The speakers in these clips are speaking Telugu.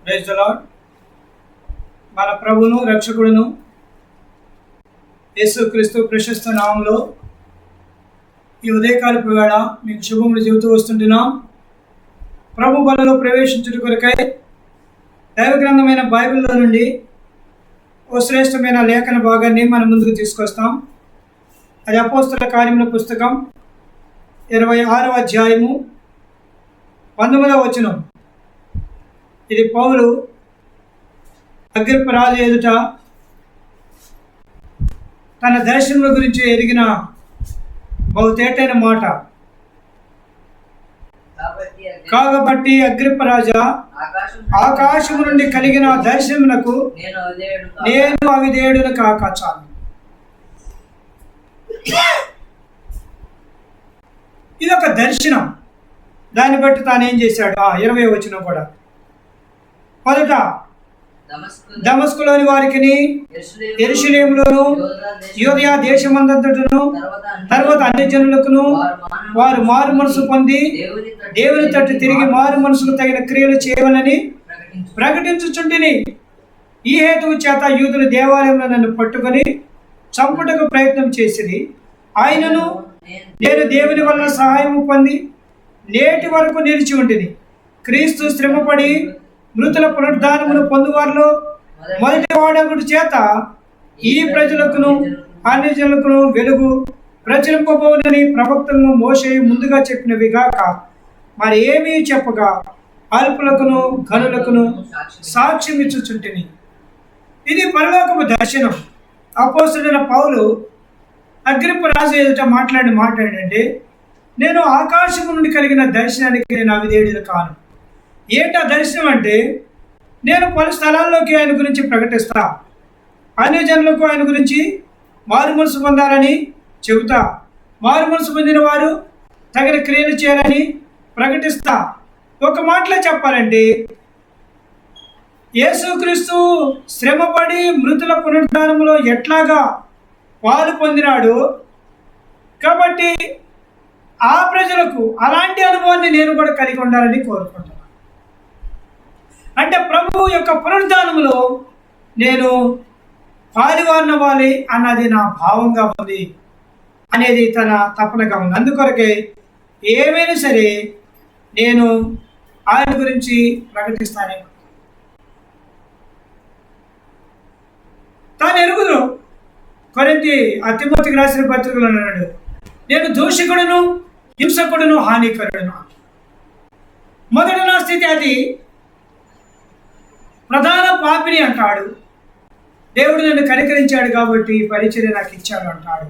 Praise the lord. మన ప్రభువును రక్షకుడును యేసుక్రీస్తు ప్రశస్త నామములో ఈ ఉదయకాలపు వేళ మీకు శుభములు చెబుతూ వస్తుంటున్నాం. ప్రభు బలలో ప్రవేశించుట కొరకై దైవ గ్రంథమైన బైబిల్లో నుండి ఓ శ్రేష్టమైన లేఖన భాగాన్ని మన ముందుకు తీసుకొస్తాం. అది అపోస్తల కార్యముల పుస్తకం 26వ అధ్యాయము 19వ వచనం. ఇది పౌలు అగ్రిప్ప రాజు ఎదుట తన దర్శనముల గురించి ఎరిగిన బహుతేటైన మాట. కాబట్టి అగ్రిప్ప రాజా, ఆకాశము నుండి కలిగిన దర్శనమునకు నేను అవిధేయుడును కాక చాలు. ఇది ఒక దర్శనం. దాన్ని బట్టి తాను ఏం చేశాడు? 20వ వచనం కూడా, మొదట దమస్కులోని వారికిని, యెరూషలేములోను, యూదయ దేశమందంతటను, తర్వాత అన్ని జనులకును వారు మారు మనసు పొంది దేవుని తట్టు తిరిగి మారు మనసుకు తగిన క్రియలు చేయవలని ప్రకటించుచుంటిని. ఈ హేతువు చేత యూదులు దేవాలయంలో నన్ను పట్టుకొని చంపుటకు ప్రయత్నం చేసిరి. ఆయనను నేను దేవుని వలన సహాయము పొంది నేటి వరకు నిలిచి ఉంటిని. క్రీస్తు శ్రమపడి మృతుల పునరుద్ధానమును పొందువారిలో మొదటి వాడొకటి చేత ఈ ప్రజలకును అన్ని జనులకును వెలుగు ప్రచురింపబోనని ప్రవక్తలను మోషే ముందుగా చెప్పినవి గాక మరి ఏమీ చెప్పగా అల్పులకును ఘనులకును సాక్ష్యం ఇచ్చుచుంటిని. ఇది పరలోకపు దర్శనం. అపోస్తలుడైన పౌలు అగ్రిప్ప రాజు ఎదుట మాట్లాడిన మాట ఏంటంటే, నేను ఆకాశము నుండి కలిగిన దర్శనానికి నేను అవిధేయుడిని కాను. ఏంటా దర్శనం అంటే, నేను పలు స్థలాల్లోకి ఆయన గురించి ప్రకటిస్తా, అన్ని జనులకు ఆయన గురించి మారు మనసు పొందాలని చెబుతా, మారు మనసు పొందిన వారు తగిన క్రియలు చేయాలని ప్రకటిస్తా. ఒక మాటలో చెప్పాలంటే, యేసుక్రీస్తు శ్రమపడి మృతుల పునరుద్ధానములో ఎట్లాగా పాలు పొందినాడు కాబట్టి ఆ ప్రజలకు అలాంటి అనుభవాన్ని నేను కూడా కలిగి ఉండాలని కోరుకుంటున్నాను. అంటే ప్రభువు యొక్క పునరుద్ధానములో నేను పాలువారినవ్వాలి అన్నది నా భావంగా ఉంది అనేది తన తపనగా ఉంది. అందుకొరకే ఏమైనా సరే నేను ఆయన గురించి ప్రకటిస్తానే. తాను ఎరుగుదురు కొరింథీ తిమోతికి రాసిన పత్రికలు అన్నాడు, నేను దూషకుడును హింసకుడును హానికరుడును. మొదటి నా స్థితి అది, ప్రధాన పాపిని అంటాడు. దేవుడు నన్ను కనికరించాడు కాబట్టి పరిచర్య నాకు ఇచ్చాడు అంటాడు,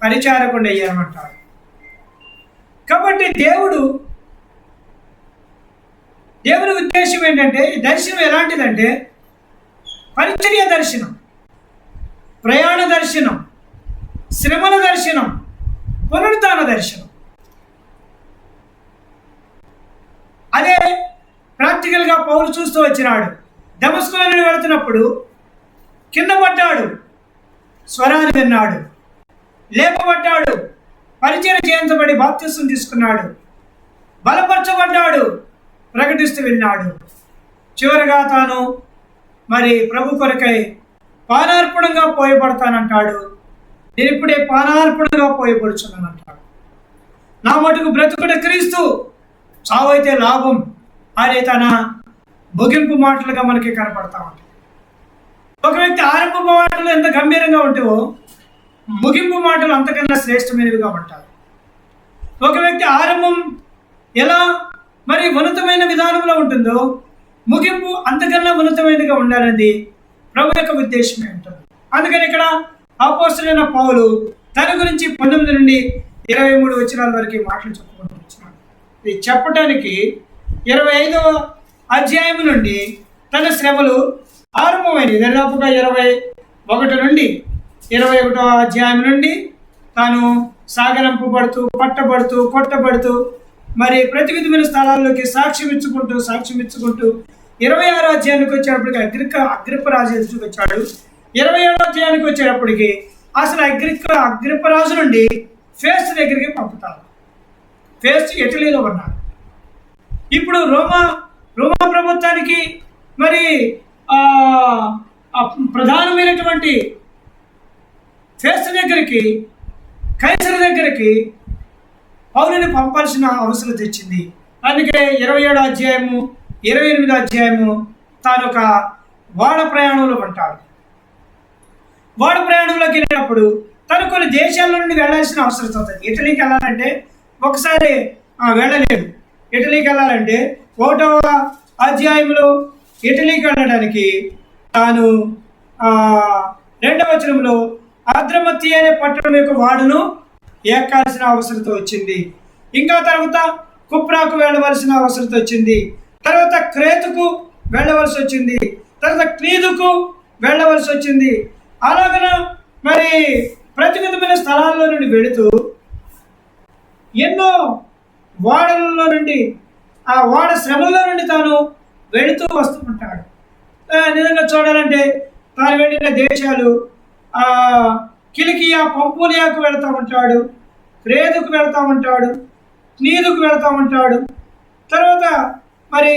పరిచారకుండా అయ్యామంటాడు. కాబట్టి దేవుని ఉద్దేశం ఏంటంటే, దర్శనం ఎలాంటిదంటే పరిచర్య దర్శనం, ప్రయాణ దర్శనం, శ్రమల దర్శనం, పునరుద్ధాన దర్శనం. అదే ప్రాక్టికల్గా పౌలు చూస్తూ వచ్చినాడు. దమస్కులో నుండి వెళుతున్నప్పుడు కింద పడ్డాడు, స్వరాన్ని విన్నాడు, లేపబడ్డాడు, పరిచయం చేయించబడి బాప్తిసం తీసుకున్నాడు, బలపరచబడ్డాడు, ప్రకటిస్తూ విన్నాడు. చివరిగా తాను మరి ప్రభు కొరకై పానార్పణంగా పోయబడతానంటాడు. నేను ఇప్పుడే పానార్పణంగా పోయబడుచున్నానంటాడు. నా మటుకు బ్రతుకుట క్రీస్తు, చావైతే లాభం అనే తన ముగింపు మాటలుగా మనకి కనపడతా ఉంటాయి. ఒక వ్యక్తి ఆరంభ మాటలు ఎంత గంభీరంగా ఉంటావో ముగింపు మాటలు అంతకన్నా శ్రేష్టమైనవిగా ఉంటాయి. ఒక వ్యక్తి ఆరంభం ఎలా మరి ఉన్నతమైన విధానంలో ఉంటుందో ముగింపు అంతకన్నా ఉన్నతమైనదిగా ఉండాలని ప్రభు యొక్క ఉద్దేశమే ఉంటుంది. అందుకని ఇక్కడ అపోస్తలుడైన పౌలు తన గురించి 19 నుండి 23 వచనాల వరకు మాటలు చెప్పుకుంటూ వచ్చినాడు. ఇది చెప్పడానికి 25వ అధ్యాయం నుండి తన శ్రమలు ఆరంభమైనవి. దాదాపుగా 21 నుండి 21వ అధ్యాయం నుండి తాను సాగనంపబడుతూ, పట్టబడుతూ, కొట్టబడుతూ, మరి ప్రతి విధమైన స్థలాల్లోకి సాక్ష్యం ఇచ్చుకుంటూ 26వ అధ్యాయానికి వచ్చేటప్పటికి అగ్రిప్ప రాజు ఎదుటికి వచ్చాడు. 27వ అధ్యాయానికి వచ్చేటప్పటికి అసలు అగ్రిప్ప రాజు నుండి ఫేస్ట్ దగ్గరికి పంపుతారు. ఫేస్ట్ ఇటలీలో ఉన్నాడు. ఇప్పుడు రోమా రోమా ప్రభుత్వానికి మరి ప్రధానమైనటువంటి ఫేస్ట్ దగ్గరికి, కైసర్ దగ్గరికి పౌలుని పంపాల్సిన అవసరం తెచ్చింది. అందుకే 27వ అధ్యాయము 28వ అధ్యాయము తాను ఒక ఓడ ప్రయాణంలో ఉంటాడు. ఓడ ప్రయాణంలోకి వెళ్ళినప్పుడు తను కొన్ని దేశాల నుండి వెళ్ళాల్సిన అవసరం అవుతుంది. ఇటలీకి వెళ్ళాలంటే ఒకసారి వెళ్ళలేదు. ఇటలీకి వెళ్ళాలంటే 1వ అధ్యాయంలో ఇటలీకి వెళ్ళడానికి తాను 2వ వచనంలో అద్రమతి అనే పట్టణం యొక్క వాడును ఎక్కాల్సిన అవసరం వచ్చింది. ఇంకా తర్వాత కుప్రాకు వెళ్ళవలసిన అవసరం వచ్చింది. తర్వాత క్రేతుకు వెళ్ళవలసి వచ్చింది. తర్వాత క్లీదుకు వెళ్ళవలసి వచ్చింది. అలాగన మరి ప్రతివిధమైన స్థలాల్లో నుండి వెళుతూ ఎన్నో ఓడలలో నుండి ఆ ఓడ శ్రమలో నుండి తాను వెళుతూ వస్తూ ఉంటాడు. నిజంగా చూడాలంటే తాను వెళ్ళిన దేశాలు కిలికియా, పంపులియాకు వెళతా ఉంటాడు, క్రేదుకు వెళతా ఉంటాడు, క్లీదుకు వెళతా ఉంటాడు. తర్వాత మరి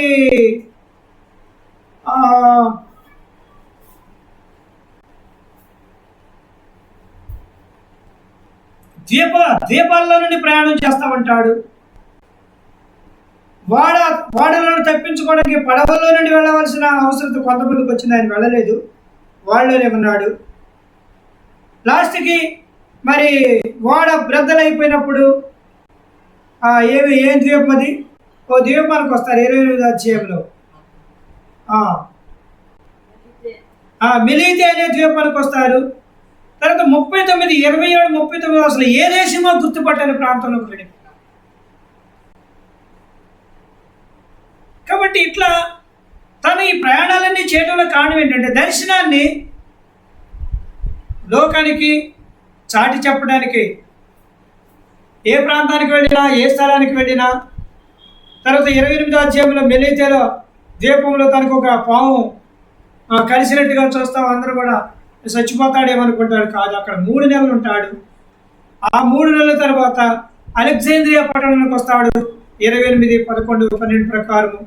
ద్వీపాల్లో నుండి ప్రయాణం చేస్తూ ఉంటాడు. వాడలను తప్పించుకోవడానికి పడవల్లో నుండి వెళ్ళవలసిన అవసరం కొంతమందికి వచ్చింది. ఆయన వెళ్ళలేదు, వాళ్ళలోనే ఉన్నాడు. లాస్ట్కి మరి వాడ బ్రద్దలైపోయినప్పుడు ఏం ద్వీపం అది? ఓ ద్వీపానికి వస్తారు 28వ అధ్యాయంలో. మిలీతే అనే ద్వీపానికి వస్తారు. తర్వాత 39, 27, 39 అసలు ఏ దేశమో గుర్తుపట్టని ప్రాంతంలోకి వెళ్ళి. కాబట్టి ఇట్లా తను ఈ ప్రయాణాలన్నీ చేయడంలో కారణం ఏంటంటే దర్శనాన్ని లోకానికి చాటి చెప్పడానికి. ఏ ప్రాంతానికి వెళ్ళినా, ఏ స్థలానికి వెళ్ళినా. తర్వాత 28వ అధ్యాయంలో మెలీతేలో ద్వీపంలో తనకు ఒక పాము కలిసినట్టుగా చూస్తాం. అందరూ కూడా చచ్చిపోతాడేమనుకుంటాడు. కాదు, అక్కడ 3 నెలలు ఉంటాడు. ఆ 3 నెలల తర్వాత అలెగ్జాంద్రియా పట్టణానికి వస్తాడు 28, 11, 12 ప్రకారము.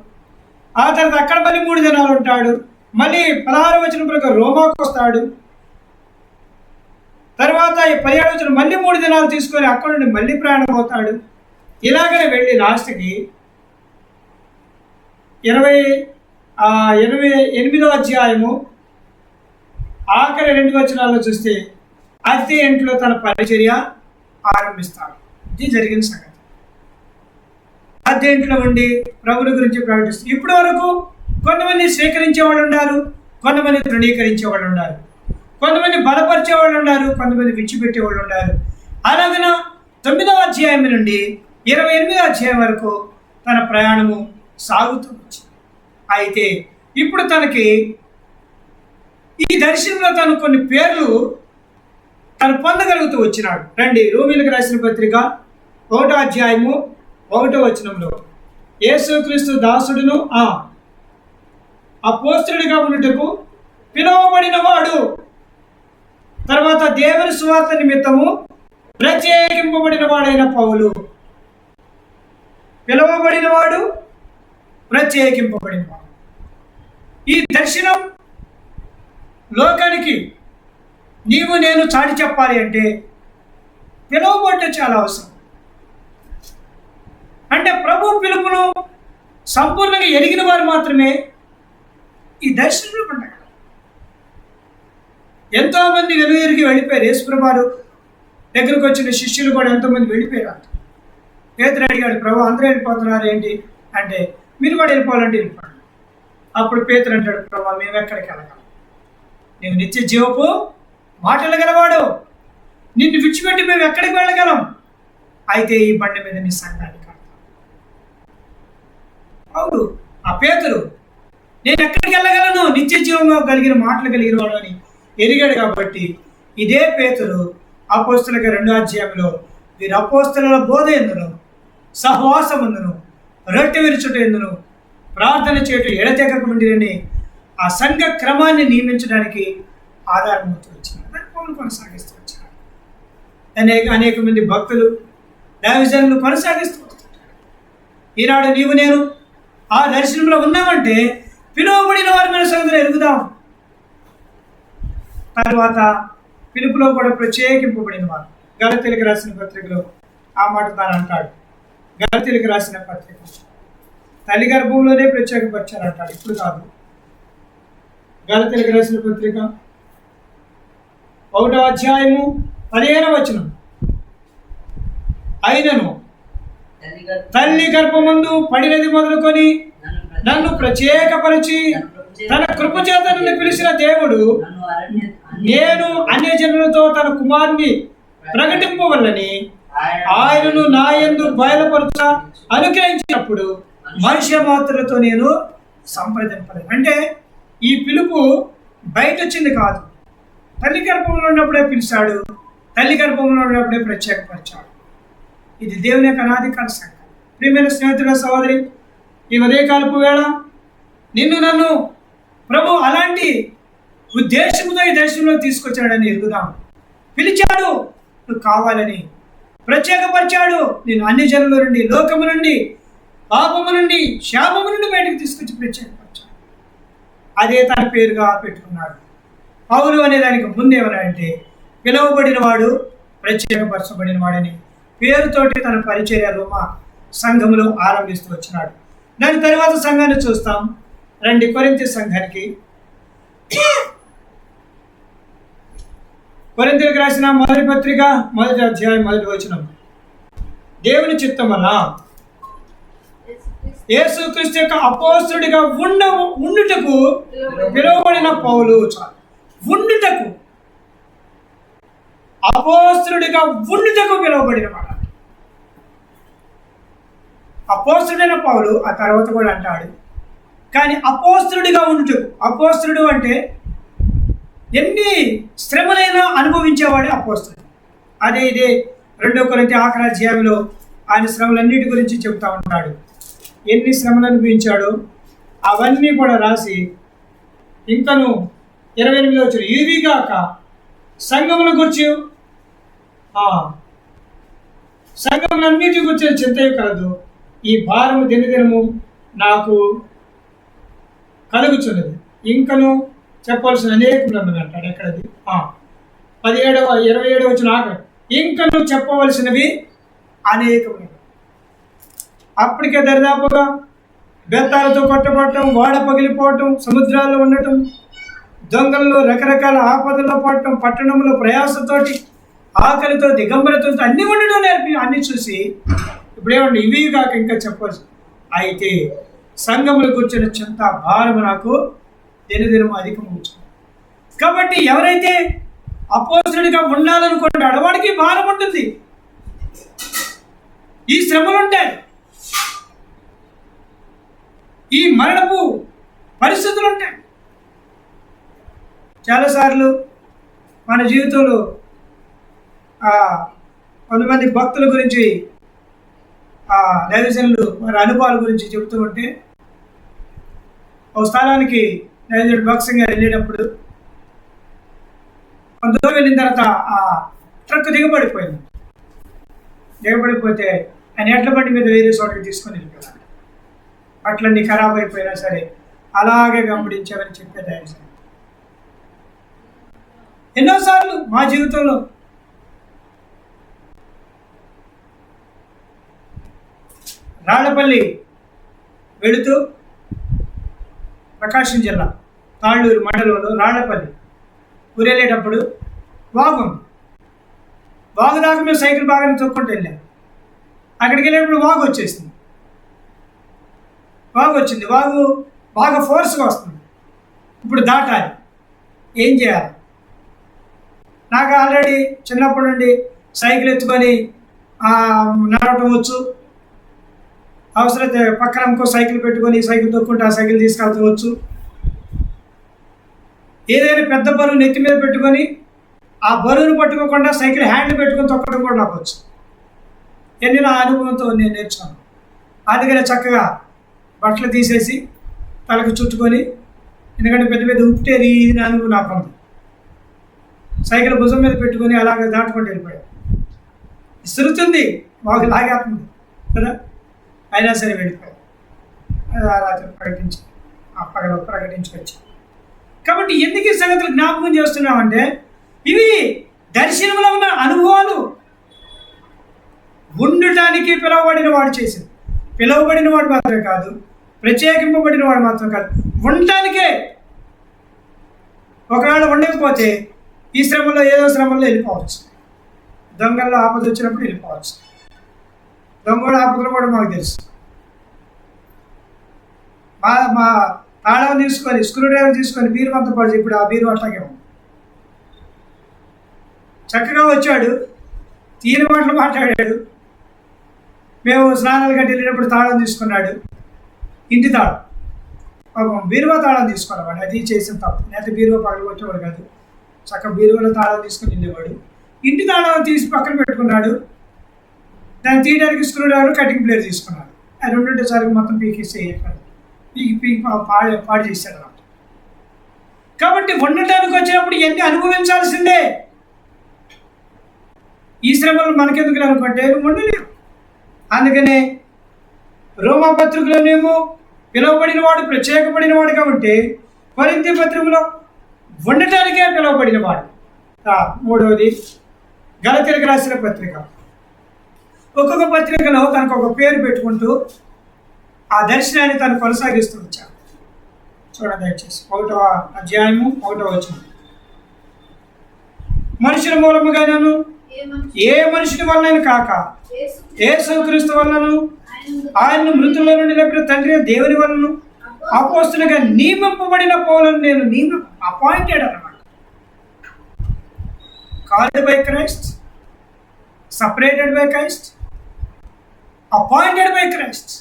ఆ తర్వాత అక్కడ మళ్ళీ 3 దినాలు ఉంటాడు. మళ్ళీ 16వ వచనం ప్రకారం రోమాకు వస్తాడు. తర్వాత 17వ వచనం మళ్ళీ 3 దినాలు తీసుకొని అక్కడ నుండి మళ్ళీ ప్రయాణం అవుతాడు. ఇలాగనే వెళ్ళి లాస్ట్కి 28వ అధ్యాయము ఆఖరి 2 వచనాల్లో చూస్తే అద్దె ఇంట్లో తన పరిచర్య ఆరంభిస్తాడు. ఇది జరిగిన సంగతి. అద్దె ఇంట్లో ఉండి ప్రభుని గురించి ప్రకటిస్తారు. ఇప్పటి వరకు కొంతమంది స్వీకరించే వాళ్ళు ఉన్నారు, కొంతమంది తృణీకరించే వాళ్ళు ఉన్నారు, కొంతమంది బలపరిచే వాళ్ళు ఉన్నారు, కొంతమంది విడిచిపెట్టే వాళ్ళు ఉన్నారు. అలాగన 9వ అధ్యాయం నుండి 28వ అధ్యాయం వరకు తన ప్రయాణము సాగుతూ వచ్చింది. అయితే ఇప్పుడు తనకి ఈ దర్శనంలో తను కొన్ని పేర్లు తను పొందగలుగుతూ వచ్చినాడు. రండి, రోమీయులకు రాసిన పత్రిక 1వ అధ్యాయము 1వ వచనంలో యేసుక్రీస్తు దాసుడును అపోస్తలుడిగా ఉన్నట్టుకు పిలువబడిన వాడు, తర్వాత దేవుని సువార్త నిమిత్తము ప్రత్యేకింపబడిన వాడైన పౌలు. పిలువబడిన వాడు, ప్రత్యేకింపబడిన వాడు. ఈ దర్శనం లోకానికి నీవు నేను చాటి చెప్పాలి అంటే పిలువబడటం చాలా అవసరం. అంటే ప్రభు పిలుపును సంపూర్ణంగా ఎరిగిన వారు మాత్రమే ఈ దర్శనంలో ఉండగలరు. ఎంతోమంది వెలుగురికి వెళ్ళిపోయారు. యేసుప్రభువారు దగ్గరకు వచ్చిన శిష్యులు కూడా ఎంతోమంది వెళ్ళిపోయారు. పేతురు అడిగాడు, ప్రభు అందరూ వెళ్ళిపోతున్నారు ఏంటి అంటే, మీరు కూడా వెళ్ళిపోవాలంటే వెళ్ళిపోండి. అప్పుడు పేతురు అంటాడు, ప్రభు మేము ఎక్కడికి వెళ్ళగలం? నీవు నిత్య జీవపు మాటలు గలవాడు, నిన్ను విడిచిపెట్టి మేము ఎక్కడికి వెళ్ళగలం? అయితే ఈ బండి మీద నీ సంఘాన్ని కడతాం. అవును, ఆ పేతురు నేను ఎక్కడికి వెళ్ళగలను, నిత్య జీవంగా కలిగిన మాటలు కలిగిన వాడు అని ఎరిగాడు. కాబట్టి ఇదే పేతురు అపోస్తలుల 2వ అధ్యాయంలో వీరు అపోస్తలుల బోధ ఎందును, సహవాసం ఎందును, రొట్టె విరుచుట ఎందును, ప్రార్థన చేయటం ఎడతెగకుండిరని ఆ సంఘ క్రమాన్ని నియమించడానికి ఆధారమవుతూ వచ్చినారు. పౌలు కొనసాగిస్తూ వచ్చారు. అనేక మంది భక్తులు, దైవజనులు కొనసాగిస్తూ వస్తుంటారు. ఈనాడు నీవు నేను ఆ దర్శనంలో ఉన్నామంటే పిలువబడిన వారి మన సంగతిలో ఎరుగుదాం. తర్వాత పిలుపులో కూడా ప్రత్యేకింపబడిన వారు. గలతీయులకు రాసిన పత్రికలో ఆ మాట తాను అంటాడు. గలతీయులకు రాసిన పత్రిక తల్లి గర్భంలోనే ప్రత్యేకపరిచారు అంటాడు, ఇప్పుడు కాదు. గలతీయులకు రాసిన పత్రిక 1వ అధ్యాయము 15వ వచనం. అయినను తల్లి గర్భమందు పడినది మొదలుకొని నన్ను ప్రత్యేకపరిచి తన కృప చేత నన్ను పిలిచిన దేవుడు నేను అన్యజనులతో తన కుమారుని ప్రకటింపవల్లని ఆయనను నా యందు బయలుపరచ అనుగ్రహించినప్పుడు మనుష్య మాత్రలతో నేను సంప్రదింపలేదు. అంటే ఈ పిలుపు బయట వచ్చింది కాదు, తల్లి గర్భంలో ఉన్నప్పుడే పిలిచాడు, తల్లి గర్భంలో ఉన్నప్పుడే ప్రత్యేకపరిచాడు. ఇది దేవుని యొక్క అనాదికాల సంఘం. ప్రియమైన స్నేహితుల సహోదరి, ఈ ఉదయకాలపు వేళ నిన్ను నన్ను ప్రభు అలాంటి ఉద్దేశంతో ఈ దేశంలో తీసుకొచ్చాడని ఎరుగుదాం. పిలిచాడు నువ్వు కావాలని, ప్రత్యేకపరిచాడు నేను అన్ని జనుల నుండి, లోకము నుండి, పాపము నుండి, శాపము నుండి బయటకు తీసుకొచ్చి ప్రత్యేకపరిచాడు. అదే తన పేరుగా పెట్టుకున్నాడు. పౌలు అనే దానికి ముందేమనంటే పిలువబడిన వాడు, ప్రత్యేకపరచబడిన వాడని పేరుతోటి తన పరిచర్య రోమా సంఘములో ఆరంభిస్తూ వచ్చినాడు. దాని తర్వాత సంఘాన్ని చూస్తాం. రండి కొరింథీ సంఘానికి. కొరింథీయులకు రాసిన మొదటి పత్రిక 1వ అధ్యాయం 1వ వచనం. దేవుని చిత్తం వల్ల యేసుక్రీస్తు యొక్క అపోస్తలుడిగా ఉండుటకు పిలువబడిన పౌలు, ఉండుటకు అపోస్తలుడిగా ఉండుటకు పిలువబడిన మాట. అపోస్తలుడైన పౌలు ఆ తర్వాత కూడా అంటాడు, కానీ అపోస్తలుడిగా ఉండుటకు. అపోస్తలుడు అంటే ఎన్ని శ్రమలైనా అనుభవించేవాడే అపోస్తలుడు. అదే ఇదే 2 కొరింథీ ఆఖరి అధ్యాయంలో ఆయన శ్రమలన్నిటి గురించి చెబుతా ఉంటాడు. ఎన్ని శ్రమలు అనుభవించాడో అవన్నీ కూడా రాసి ఇంకను 28వ వచనం, ఇవి కాక సంఘముల గురించి సంఘములన్నిటి గురించి చింతయు కలదు, ఈ భారము దినదినము నాకు కలుగుచున్నది, ఇంకను చెప్పవలసిన అనేకములు అంటాడు. ఎక్కడది 27వ వచనం ఆఖరి, ఇంకను చెప్పవలసినవి అనేకములు. అప్పటికే దరిదాపుగా బెత్తాలతో కొట్టబడటం, వాడ పగిలిపోవటం, సముద్రాల్లో ఉండటం, దొంగల్లో రకరకాల ఆపదల్లో పడటం, పట్టణంలో ప్రయాసతోటి, ఆకలితో, దిగంబరతో అన్ని ఉండడం నేర్పి అన్ని చూసి ఇప్పుడేమండి ఇవి కాక ఇంకా చెప్పవచ్చు. అయితే సంఘములు కూర్చొని చింత భారము నాకు దినదినము అధికమవుతుంది. కాబట్టి ఎవరైతే అపోస్తలుడిగా ఉండాలనుకుంటాడో వాడికి భారం ఉంటుంది, ఈ శ్రమలు ఉంటాయి, ఈ మరణపు పరిస్థితులు ఉంటాయి. చాలాసార్లు మన జీవితంలో కొంతమంది భక్తుల గురించి, దైవజనులు వారి అనుభవాల గురించి చెబుతూ ఉంటే, ఒక స్థలానికి దైవజనుడు బాక్సింగ్ గారు వెళ్ళేటప్పుడు కొంత దూరం వెళ్ళిన తర్వాత ఆ ట్రక్ దిగబడిపోతే ఆయన ఎడ్ల బండి మీద వేరే చోటకి తీసుకొని వెళ్ళిపోయాడు. అట్లన్నీ ఖరాబ్ అయిపోయినా సరే అలాగే వెంబడించామని చెప్పే దైవజనుడు. ఎన్నోసార్లు మా జీవితంలో రాళ్లపల్లి వెళుతూ ప్రకాశం జిల్లా తాళ్ళూరు మండలంలో రాళ్లపల్లి ఊరెళ్ళేటప్పుడు వాగు దాకా మేము సైకిల్ బాగానే తొక్కుంటూ వెళ్ళాం. అక్కడికి వెళ్ళేటప్పుడు వాగు వచ్చింది. వాగు బాగా ఫోర్స్గా వస్తుంది. ఇప్పుడు దాటాలి, ఏం చేయాలి? నాకు ఆల్రెడీ చిన్నప్పటి నుండి సైకిల్ ఎత్తుకొని నడవటం వచ్చు. అవసరమైతే పక్కన ఇంకో సైకిల్ పెట్టుకొని సైకిల్ తొక్కుంటే ఆ సైకిల్ తీసుకెళ్తవచ్చు. ఏదైనా పెద్ద బరువు నెత్తి మీద పెట్టుకొని ఆ బరువును పట్టుకోకుండా సైకిల్ హ్యాండ్ పెట్టుకొని తొక్కడం కూడా నాకు వచ్చు. ఎన్ని నా అనుభవంతో నేను నేర్చుకున్నాను. అందుకనే చక్కగా బట్టలు తీసేసి తలకు చుట్టుకొని, ఎందుకంటే పెద్ద పెద్ద ఉప్పేరి ఇది అనుభవం నాకు ఉంది. సైకిల్ భుజం మీద పెట్టుకొని అలాగే దాటుకుంటూ వెళ్ళిపోయాడు. ఇసురుతుంది, మాకు లాగేస్తుంది కదా, అయినా సరే వెళ్ళిపోయాడు. రాత్రి ప్రకటించుకొచ్చాం. కాబట్టి ఎందుకు ఈ సంగతులు జ్ఞాపకం చేస్తున్నామంటే ఇవి దర్శనంలో ఉన్న అనుభవాలు. ఉండటానికి పిలువబడిన వాడు చేసింది. పిలువబడిన వాడు మాత్రమే కాదు, ప్రత్యేకింపబడిన వాడు మాత్రం కాదు, ఉండటానికే. ఒకవేళ ఉండకపోతే ఈ శ్రమలో ఏదో శ్రమల్లో వెళ్ళిపోవచ్చు. దొంగల్లో ఆపద వచ్చినప్పుడు వెళ్ళిపోవచ్చు. దొంగల ఆపదలు కూడా మాకు తెలుసు. మా తాళం తీసుకొని స్క్రూ డ్రైవర్ తీసుకొని బీరు అంత పడి ఇప్పుడు ఆ బీరు అట్లాగే ఉంది. చక్కగా వచ్చాడు, తీని మాటలు మాట్లాడాడు. మేము స్నానాలు కట్టి వెళ్ళినప్పుడు తాళం తీసుకున్నాడు, ఇంటి తాళం. బీరువా తాళం తీసుకున్నాడు. అది చేసిన తప్పు. లేకపోతే బీరువా పగలు కొట్టేవాడు కాదు. చక్కగా బీరువాలో తాళం తీసుకుని వెళ్ళేవాడు. ఇంటి తాళం తీసి పక్కన పెట్టుకున్నాడు. దాన్ని తీయడానికి స్క్రూ డ్రైవర్ కటింగ్ ప్లేట్ తీసుకున్నాడు. అది రెండుసార్లు మొత్తం పీకి పాడు చేశాడు అన్నమాట. కాబట్టి ఉండటానికి వచ్చినప్పుడు ఎన్ని అనుభవించాల్సిందే. ఈ శ్రమలు మనకెందుకు అనుకుంటే ఉండలేవు. అందుకనే రోమా పత్రికలోనేమో పిలువబడిన వాడు ప్రత్యేకపడిన వాడు కాబట్టి కొరింథీ పత్రికలో ఉండటానికే పిలువబడిన వాడు. మూడవది గలతీయులకు రాసిన పత్రిక. ఒక్కొక్క పత్రికలో తనకు ఒక పేరు పెట్టుకుంటూ ఆ దర్శనాన్ని తను కొనసాగిస్తూ వచ్చాడు. చూడండి దయచేసి 1వ అధ్యాయము 1వ వచనం. మనుషుల మూలముగాను ఏ మనుషుని వలన కాక యేసుక్రీస్తు వలనను ఆయన్ను మృతుల నుండి లేపిన తండ్రి దేవుని వలన అపోస్తలుగా నియమింపబడిన పౌలను నేను అపాయింటెడ్ అన్నమాట. Called by Christ, separated by Christ, appointed by Christ,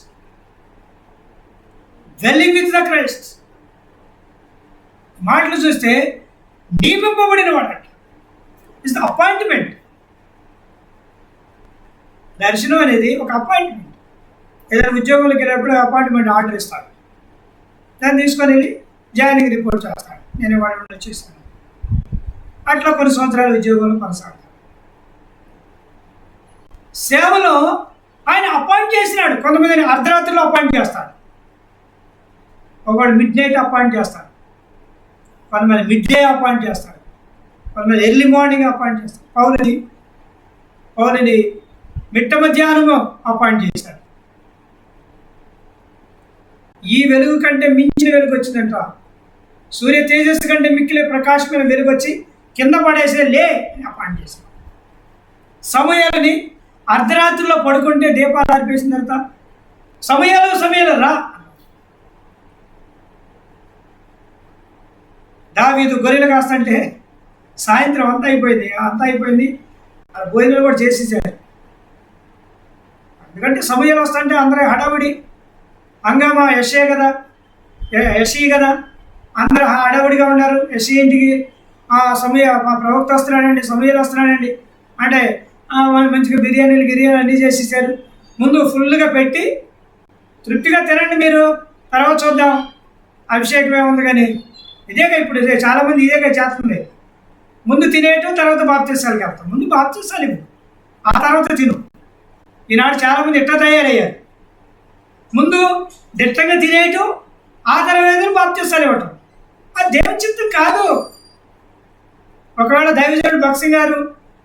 dwelling with the Christ. మాటలు చూస్తే నియమింపబడిన వాడు ఇస్ ద అపాయింట్మెంట్. దర్శనం అనేది ఒక అపాయింట్మెంట్. ఏదైనా ఉద్యోగంలోకి వెళ్ళినప్పుడు అపాయింట్మెంట్ ఆర్డర్ ఇస్తాడు. దాన్ని తీసుకొని వెళ్ళి జాయినింగ్ రిపోర్ట్ చేస్తాడు. నేను వాడు వచ్చేస్తాను. అట్లా కొన్ని సంవత్సరాలు ఉద్యోగంలో కొనసాగుతాడు. సేవలో ఆయన అపాయింట్ చేసినాడు. కొంతమందిని అర్ధరాత్రిలో అపాయింట్ చేస్తాడు. ఒకవాడు మిడ్ నైట్ అపాయింట్ చేస్తాడు, కొంతమంది మిడ్ డే అపాయింట్ చేస్తాడు, కొంతమంది ఎర్లీ మార్నింగ్ అపాయింట్ చేస్తాడు. పౌరుని మిట్ట మధ్యాహ్నం అపాయింట్ చేశాడు. ఈ వెలుగు కంటే మించిన వెలుగు వచ్చిందంట. సూర్య తేజస్సు కంటే మిక్కిలే ప్రకాశమైన వెలుగు వచ్చి కింద పడేసే లే అపాయింట్ చేశాడు. సమయాలని అర్ధరాత్రిలో పడుకుంటే దీపాలు అర్పేసిన తర్వాత సమయాలు రా. దావీదు గొర్రెలు కాస్తంటే సాయంత్రం అంతా అయిపోయింది. భోజనాలు కూడా చేసేసాడు. ఎందుకంటే సమయాలు వస్తుంటే అందరూ హడావుడి హంగామా. యషీ కదా అందరూ హడావుడిగా ఉన్నారు. యషీ ఇంటికి మా ప్రవక్త వస్తున్నాడండి, సమయాలు వస్తున్నాడండి అంటే మంచిగా బిర్యానీలు అన్నీ చేసేసారు. ముందు ఫుల్గా పెట్టి తృప్తిగా తినండి, మీరు తర్వాత చూద్దాం, అభిషేకం ఏముంది. కానీ ఇదేగా ఇప్పుడు చాలామంది ఇదేగా చేస్తుంది. ముందు తినేయటం, తర్వాత బాప్తీసాలకి వెళ్తాం. ముందు బాప్తీసాలు ఇవ్వు, ఆ తర్వాత తిను. ఈనాడు చాలామంది ఎట్లా తయారయ్యారు. ముందు దిట్టంగా తినేయటం, ఆ తర్వాత బాప్తీసాలు ఇవ్వటం. అది దేవుని చిత్తం కాదు. ఒకవేళ దైవజనుడు భక్సింగ్ గారు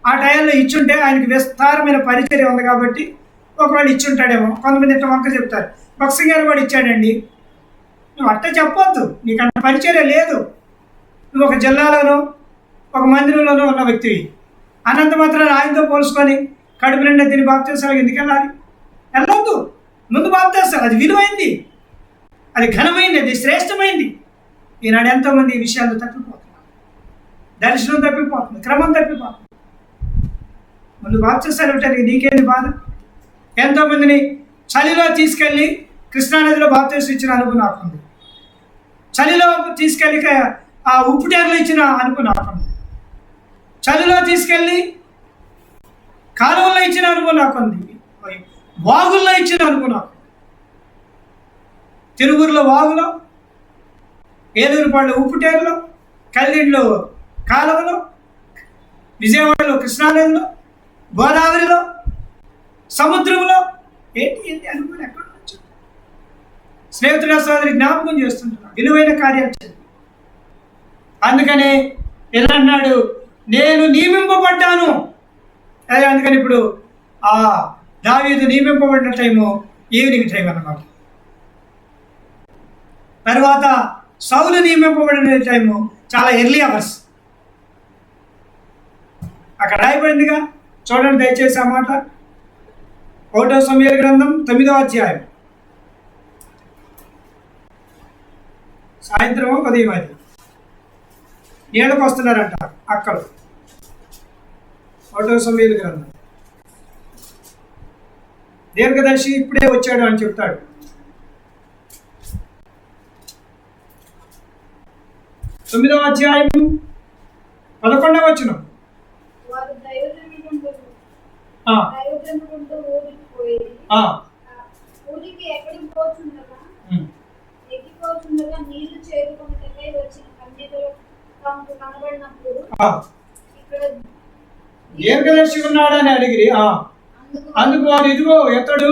ఆ టైంలో ఇచ్చుంటే, ఆయనకి విస్తారమైన పరిచర్య ఉంది కాబట్టి ఒకవేళ ఇచ్చుంటాడేమో. కొంతమంది ఇట్లా వంక చెప్తారు, భక్సింగ్ గారు కూడా ఇచ్చాడండి. నువ్వు అట్ట చెప్పొద్దు, నీకు అంత పరిచర్య లేదు. నువ్వు ఒక జిల్లాలోనో ఒక మందిరంలోనూ ఉన్న వ్యక్తివి. అనంత మాత్రాన్ని ఆయనతో పోల్చుకొని కడుపు నిండా తిని బాప్తీసాలకు ఎందుకు వెళ్ళాలి? వెళ్ళొద్దు. ముందు బాప్తీసాలు, అది విలువైంది, అది ఘనమైంది, అది శ్రేష్టమైంది. ఈనాడు ఎంతోమంది ఈ విషయాలు తప్పిపోతున్నారు. దర్శనం తప్పిపోతుంది, క్రమం తప్పిపోతుంది. ముందు బాప్తీసాలు ఇవ్వటానికి నీకేంటి బాధ? ఎంతోమందిని చలిలో తీసుకెళ్ళి కృష్ణానదిలో బాప్తీసం ఇచ్చిన అనుభవం నాకుంది. చలిలో తీసుకెళ్ళి ఆ ఉప్పుటేరులో ఇచ్చిన అనుభవం నాకుంది. చలిలో తీసుకెళ్ళి కాలువల్లో ఇచ్చిన అనుభవం నాకుంది. వాగుల్లో ఇచ్చిన అనుభవం నాకు. తిరువురులో వాగులో, ఏలూరుపాడులో ఉప్పుటేరులో, కల్లిండ్లో కాలువలో, విజయవాడలో కృష్ణానదిలో, గోదావరిలో, సముద్రంలో. ఏంటి అనుభవం ఎక్కడ నుంచి? స్నేహితుల సోదరి జ్ఞాపకం చేస్తుంటున్నాడు, విలువైన కార్యాలు చేయాలి. అందుకని ఎలా అన్నాడు, నేను నియమింపబడ్డాను. అదే అందుకని ఇప్పుడు ఆ దావీదు నియమింపబడిన టైము ఈవినింగ్ టైం అన్నమాట. తర్వాత సౌలు నియమింపబడిన టైము చాలా ఎర్లీ అవర్స్. అక్కడ రాయబడిందిగా, చూడండి దయచేసి ఆ మాట. 1వ సమూయేలు గ్రంథం 9వ అధ్యాయం. సాయంత్రం ఉదయం అది నీళ్ళకు వస్తున్నారంట అక్కలు. 1వ సమూయేలు గ్రంథం. దీర్ఘదర్శి ఇప్పుడే వచ్చాడు అని చెప్తాడు. 9వ అధ్యాయం 11వ వచనం. దీర్ఘదర్శి ఉన్నాడని అడిగిరి. అందుకు వారు, ఇదిగో ఎత్తడు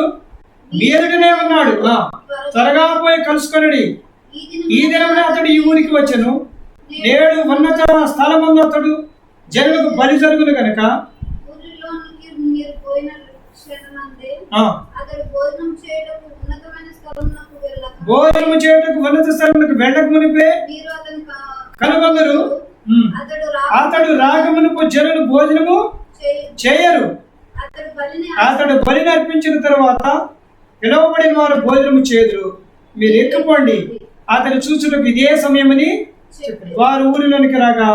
మీరుగానే ఉన్నాడు, త్వరగా పోయి కలుసుకొనుడి. ఈ దినమున అతడు ఈ ఊరికి వచ్చెను. నేడు ఉన్నత స్థలమందు అతడు జనులకు బలి జరుగును కనుక భోజనము చేయుటకు ఉన్నత స్థలములకు వెళ్ళక మునిపే కనుగొందరు. అతడు రాగమునకు జనులు భోజనము చేయరు. అతడు బలిని అర్పించిన తర్వాత పిలువబడిన వారు భోజనము చేదురు. మీరు ఎక్కిపోండి, అతడు చూచుటకు ఇదే సమయమని వారు ఊరిలోనికి రాగా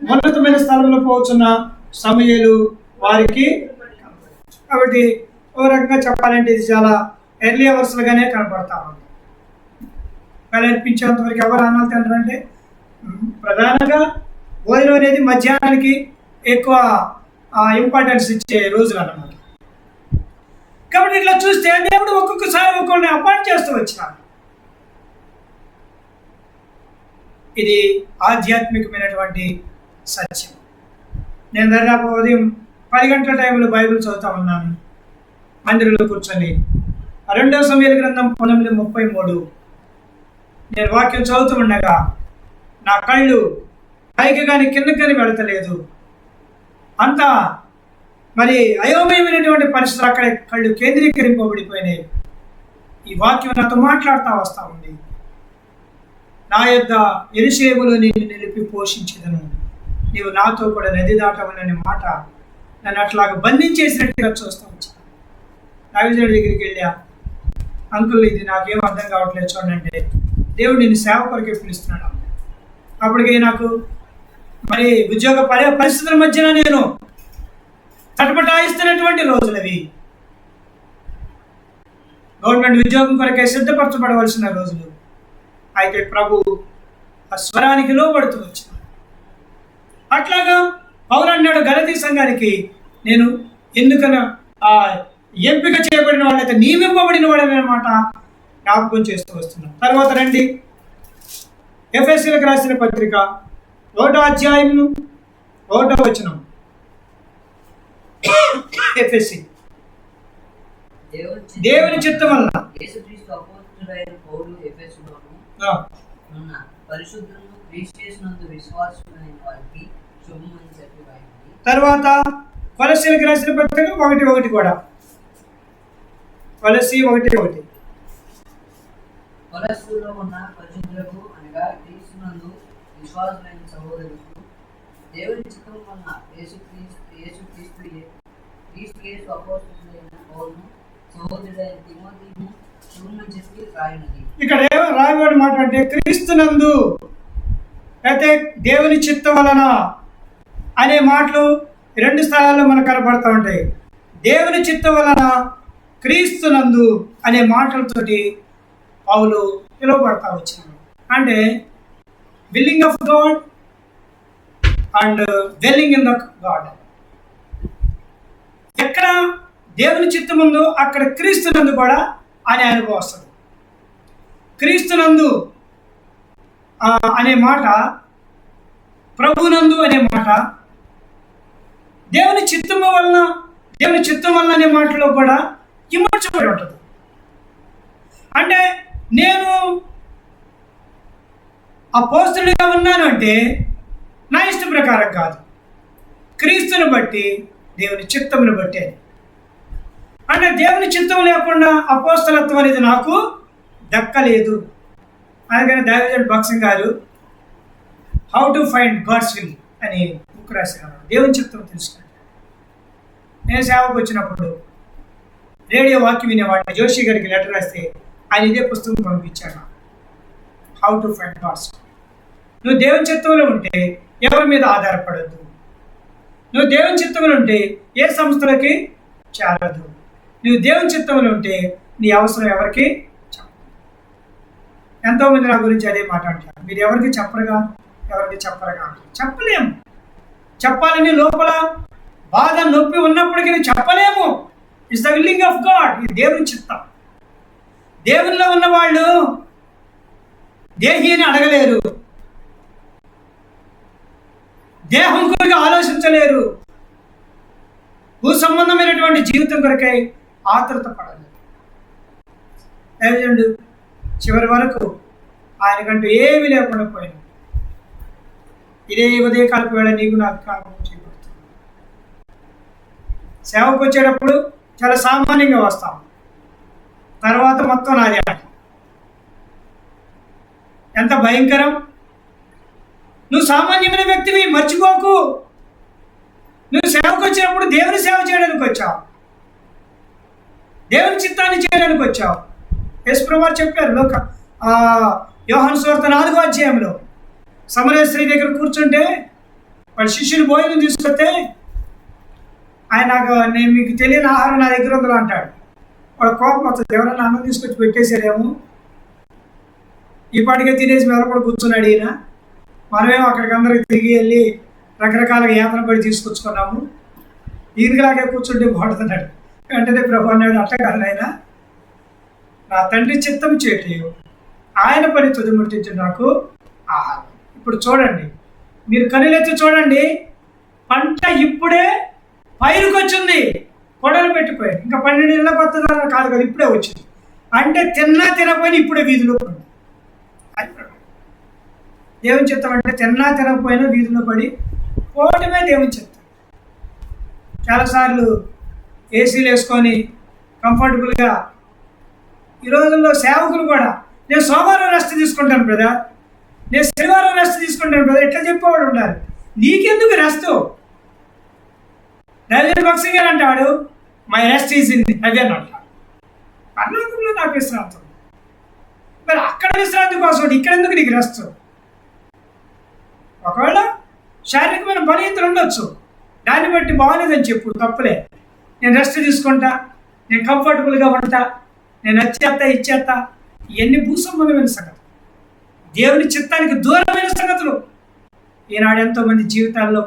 ఉన్నతమైన స్థలంలో పోతున్న సమూయేలు వారికి. కాబట్టి ఓ రకంగా చెప్పాలంటే ఇది చాలా ఎర్లీ అవర్స్లుగానే కనపడతా ఉంది. అర్పించేంత వరకు ఎవరు అన్నాలు తింటారంటే ప్రధానంగా భోజనం అనేది మధ్యాహ్నానికి ఎక్కువ ఇంపార్టెన్స్ ఇచ్చే రోజులు అన్నమాట. కాబట్టి ఇట్లా చూస్తే దేవుడు ఒక్కొక్కసారి ఒక్కొక్కరిని అపాయింట్ చేస్తూ వచ్చినాడు. ఇది ఆధ్యాత్మికమైనటువంటి సత్యం. నేను దాదాపు ఉదయం 10 గంటల టైంలో బైబిల్ చదువుతా ఉన్నాను మందిరంలో కూర్చొని. 2వ సమూయేలు గ్రంథం 19:33 నేను వాక్యం చదువుతూ ఉండగా నా కళ్ళు పైకి కానీ కిందకి కానీ వెళతలేదు. అంతా మరి అయోమయమైనటువంటి పరిస్థితులు అక్కడ కళ్ళు కేంద్రీకరింపబడిపోయినాయి. ఈ వాక్యం నాతో మాట్లాడుతూ వస్తూ ఉంది. నా యొద్ద యెరూషలేములో నిన్ను నిలిపి పోషించేదను, నీవు నాతో కూడా నది దాటవననే మాట నన్ను అట్లాగా బంధించేసినట్టుగా చూస్తూ వచ్చాను. రావిజుడి దగ్గరికి వెళ్ళా, అంకుల్ ఇది నాకేం అర్థం కావట్లేదు చూడండి, దేవుడు నిన్ను సేవ కొరకే పిలుస్తున్నాడు. అప్పటికే నాకు మరి ఉద్యోగ పరిస్థితుల మధ్యన నేను తటపటాయిస్తున్నటువంటి రోజులు అవి. గవర్నమెంట్ ఉద్యోగం కొరకే సిద్ధపరచబడవలసిన రోజులు. అయితే ప్రభు ఆ స్వరానికి లోబడుతూ వచ్చినాడు. అట్లాగా పౌలు అన్నాడు గలతీ సంఘానికి, నేను ఎందుకన్నా ఎంపిక చేయబడిన వాళ్ళైతే నియమింపబడిన వాడనమాట జ్ఞాపకం చేస్తూ వస్తున్నాను. తర్వాత రండి ఎఫెసీయులకు రాసిన పత్రిక 1వ అధ్యాయం 1వ వచనం. ఎఫెసీ దేవుని చిత్తం వలన తర్వాత కొలస్సీయులకు రాసిన పత్రిక 1:1 కూడా. కొలస్సీ 1:1 కొలస్సీలో ఉన్న పరిశుద్ధులకు అనగా క్రీస్తునందు విశ్వాసులైన సహోదరులకు దేవుని చిత్తం వలన యేసు అపోస్తలుడైన పౌలును సహోదరుడైన తిమోతిను శుభమని చెప్పి రాయినది. ఇక్కడ ఏమో రాయబడిన మాట అంటే క్రీస్తునందు అయితే దేవుని చిత్తం వలన అనే మాటలు 2 స్థలాల్లో మనకు కనబడతా ఉంటాయి. దేవుని చిత్తం వలన, క్రీస్తునందు అనే మాటలతోటి పౌలు పిలువబడతా వచ్చినాడు. అంటే willing of God and welling in the God. ఎక్కడ దేవుని చిత్తం ఉందో అక్కడ క్రీస్తునందు కూడా అనే అనుభవం వస్తుంది. క్రీస్తునందు అనే మాట, ప్రభునందు అనే మాట, దేవుని చిత్తం వలన అనే మాటలో కూడా ఇమర్చబడి ఉంటుంది. అంటే నేను అపోస్తలుడిగా ఉన్నాను అంటే నా ఇష్ట ప్రకారం కాదు, క్రీస్తుని బట్టి, దేవుని చిత్తమును బట్టి. అంటే దేవుని చిత్తం లేకుండా అపోస్తలత్వం అనేది నాకు దక్కలేదు. అందుకని దైవజనుడు భక్సింగ్ గారు how to find God's will అని బుక్ రాశారు. దేవుని చిత్తం తెలుసుకుంటాను. నేను సేవకు వచ్చినప్పుడు రేడియో వాక్యం వినేవాడిని. జోషి గారికి లెటర్ రాస్తే ఆయన ఇదే పుస్తకం పంపించాడు, హౌ టు ఫైండ్ గాడ్స్. నువ్వు దేవుని చిత్తంలో ఉంటే ఎవరి మీద ఆధారపడద్దు. నువ్వు దేవుని చిత్తంలో ఉంటే ఏ సంస్థలకి చేరదు. నువ్వు దేవుని చిత్తంలో ఉంటే నీ అవసరం ఎవరికి చెప్పదు. ఎంతోమంది నా గురించి అదే మాట అంటారు, మీరు ఎవరికి చెప్పరుగా, ఎవరికి చెప్పరుగా అంటారు. చెప్పలేము. చెప్పాలని లోపల బాధ నొప్పి ఉన్నప్పటికీ చెప్పలేము. It's the willing of God. ఇది దేవుని చిత్తం. దేవునిలో ఉన్న వాళ్ళు దేహి అని అడగలేరు, దేహం కొరకు ఆలోచించలేరు, భూ సంబంధమైనటువంటి జీవితం కొరకై ఆతృత పడలేదు. దైవజనుడు చివరి వరకు ఆయనకంటూ ఏమీ లేకుండా పోయింది. ఇదే ఉదయకాలపు వేళ నీకు నాకు కాలం చేయబడుతుంది. సేవకు వచ్చేటప్పుడు చాలా సామాన్యంగా వస్తాం, తర్వాత మొత్తం నాది. ఎంత భయంకరం! నువ్వు సామాన్యమైన వ్యక్తివి, మర్చిపోకు. నువ్వు సేవకు వచ్చినప్పుడు దేవుని సేవ చేయడానికి వచ్చావు, దేవుని చిత్తాన్ని చేయడానికి వచ్చావు. యేసుప్రభువు చెప్పారు యోహాను సువార్త 4వ అధ్యాయంలో, సమరయ స్త్రీ దగ్గర కూర్చుంటే వాళ్ళ శిష్యులు భోజనం తీసుకొస్తే ఆయన నేను మీకు తెలియని ఆహారం నా దగ్గర ఉందో అంటాడు. వాళ్ళ కోపం వస్తుంది, ఎవరైనా అన్నం తీసుకొచ్చి పెట్టేశారేమో, ఈ పాటికే తినేసి మేము కూడా కూర్చున్నాడు ఈయన, మనమేమో అక్కడికి అందరికి తిరిగి వెళ్ళి రకరకాలుగా యాతన పడి తీసుకొచ్చుకున్నాము, ఈయనలాగే కూర్చుంటే బాగుంటున్నాడు. వెంటనే ప్రభు అన్నాడు, అట్లా కాదు ఆయన, నా తండ్రి చిత్తం చేయటం, ఆయన పని తుదిముట్టించు నాకు ఆహారం. ఇప్పుడు చూడండి, మీరు కనులెత్తి చూడండి, పంట ఇప్పుడే పైరుకొచ్చింది, కొడలు పెట్టిపోయింది. ఇంకా 12 నెలలకు వస్తుందన్న కాదు కదా, ఇప్పుడే వచ్చింది. అంటే తిన్నా తినకపోయినా ఇప్పుడే వీధిలో పడి. దేవుని చిత్తం అంటే తిన్నా తినకపోయినా వీధిలో పడి పోవటమే దేవుని చిత్తం. చాలాసార్లు ఏసీలు వేసుకొని కంఫర్టబుల్గా, ఈ రోజుల్లో సేవకులు కూడా నేను సోమవారం రెస్ట్ తీసుకుంటాను బ్రదర్, నేను శనివారం రెస్ట్ తీసుకుంటాను బ్రదర్, ఇట్లా చెప్పేవాడు ఉండాలి. నీకెందుకు రెస్ట్? దైవజనుడు భక్సింగ్ గారు అంటాడు, my rest is in heaven అంటాడు. పరలోకంలో నాకు విశ్రాంతి. మరి అక్కడ విశ్రాంతి కోసం ఇక్కడ ఎందుకు నీకు రెస్ట్? ఒకవేళ శారీరకమైన బలహీనతలు ఉండొచ్చు, దాన్ని బట్టి బాగలేదని చెప్పు, తప్పులే. నేను రెస్ట్ తీసుకుంటా, నేను కంఫర్టబుల్గా ఉంటా, నేను వచ్చేస్తా ఇచ్చేస్తా, ఇవన్నీ భూసంబంధమైన సంగతులు, దేవుని చిత్తానికి దూరమైన సంగతులు. ఈనాడు ఎంతోమంది జీవితాల్లో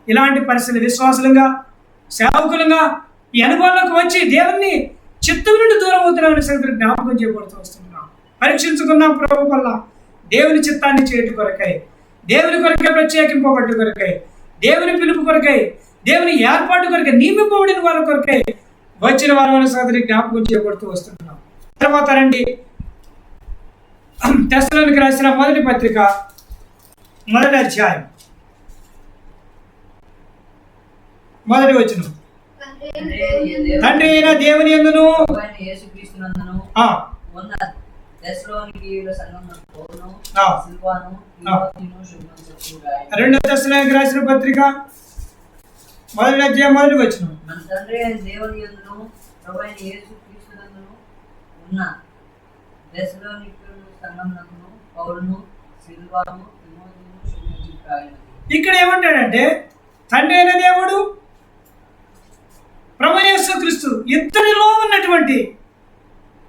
ఇలాంటి పరిస్థితులు విశ్వాసులుగా, సేవకులుగా ఈ అనుభవంలోకి వచ్చి దేవుని చిత్తం నుండి దూరం అవుతున్నామనే సంగతులు జ్ఞాపకం చేయబడుతూ వస్తున్నాం. పరీక్షించుకున్నాం ప్రభు వల్ల. దేవుని చిత్తాన్ని చేయటం కొరకై, దేవుని కొరకై ప్రత్యేకింపబడ్డ కొరకై, దేవుని పిలుపు కొరకై, దేవుని ఏర్పాటు కొరకై, నియమింపబడిన వాళ్ళ కొరకై వచ్చిన వారమైన సంగతిని జ్ఞాపకం చేయబడుతూ వస్తున్నాం. తర్వాత రండి, తెస్సలోనికి రాసిన మొదటి పత్రిక 1వ అధ్యాయం 1వ వచనం. తండ్రి అయిన దేవుని యందును యేసుక్రీస్తునందును ఉన్న తెస్సలోనికీయుల సంఘమునకు పౌలును, సిల్వాను, తిమోతిను శుభములు చెప్పుచున్నాను. 2వ తెస్సలోనికి రాసిన పత్రిక 1వ అధ్యాయం 1వ వచనం. మన తండ్రి అయిన దేవుని యందును ప్రభువైన యేసుక్రీస్తునందును ఉన్న తెస్సలోనికీయుల సంఘమునకు పౌలును, సిల్వాను, తిమోతిను శుభములు చెప్పుచున్నాను. ఇక్కడ ఏమంటాడంటే తండ్రి అయిన దేవుడు, ప్రభువైన యేసుక్రీస్తు ఇద్దరిలో ఉన్నటువంటి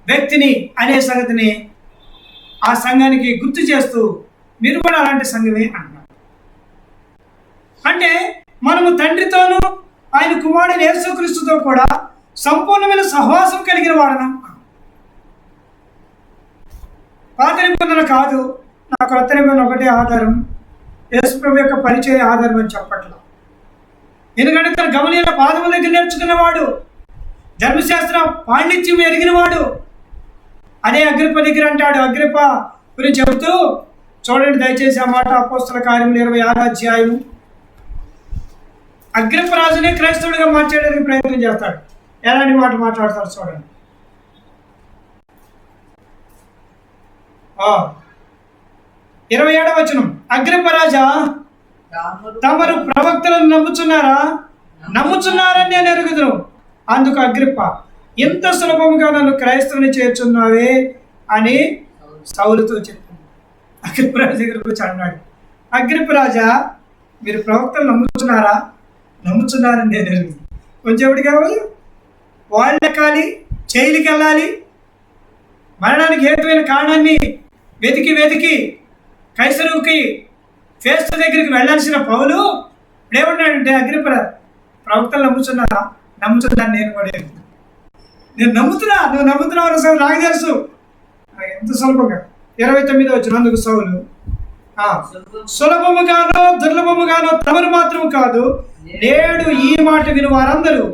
వ్యక్తిని అనే సంగతిని ఆ సంఘానికి గుర్తు చేస్తూ మీరు కూడా అలాంటి సంఘమే అంటున్నారు. అంటే మనము తండ్రితోనూ ఆయన కుమారుడైన యేసుక్రీస్తుతో కూడా సంపూర్ణమైన సహవాసం కలిగిన వాడనా? పాత నిబంధన కాదు, నాకు కొత్త నిబంధన ఒకటే ఆధారం, యేసు ప్రభు యొక్క పరిచయ ఆధారం అని చెప్పట్లా. ఎందుకంటే తన గమనీయుల పాదముల దగ్గర నేర్చుకున్నవాడు, ధర్మశాస్త్ర పాండిత్యం ఎరిగినవాడు, అదే అగ్రిప్ప దగ్గర అంటాడు. అగ్రిప్ప గురించి చెబుతూ చూడండి దయచేసి ఆ మాట, అపోస్తల కార్యములు 26వ అధ్యాయం. అగ్రిప్ప రాజునే క్రైస్తవుడిగా మార్చేయడానికి ప్రయత్నం చేస్తాడు. ఎలాంటి మాట మాట్లాడతాడు చూడండి. 27వ వచనం. అగ్రిప్ప రాజా, తమరు ప్రవక్తలను నమ్ముచున్నారని నేను ఎరుగుదును. అందుకు అగ్రిప్ప, ఇంత సులభంగా నన్ను క్రైస్తవుని చేర్చున్నావే అని సౌలుతో చెప్పింది. అగ్రిప్ప రాజు దగ్గరకు వచ్చి అన్నాడు, అగ్రిప్ప రాజా, మీరు ప్రవక్తలు నమ్ముతున్నారని నేను ఎరుగుదు. కొంచెం ఎవరికి కావాలి? వాళ్ళు ఎక్కాలి, జైలుకి వెళ్ళాలి, మరణానికి హేతువైన కారణాన్ని వెతికి కైసరుకి ఫేస్తు దగ్గరికి వెళ్ళాల్సిన పౌలు ఇప్పుడేమన్నాడంటే, అగ్రిప్ప ప్రవక్తలు నమ్ముతున్నాను నేను కూడా. నేను నువ్వు నమ్ముతున్నావు అసలు నాకు తెలుసు. ఎంత సులభంగా 29వ వచనం. అందుకు సౌలు, సులభముగానో దుర్లభముగానో తమరు మాత్రం కాదు, నేడు ఈ మాట విని వారందరూ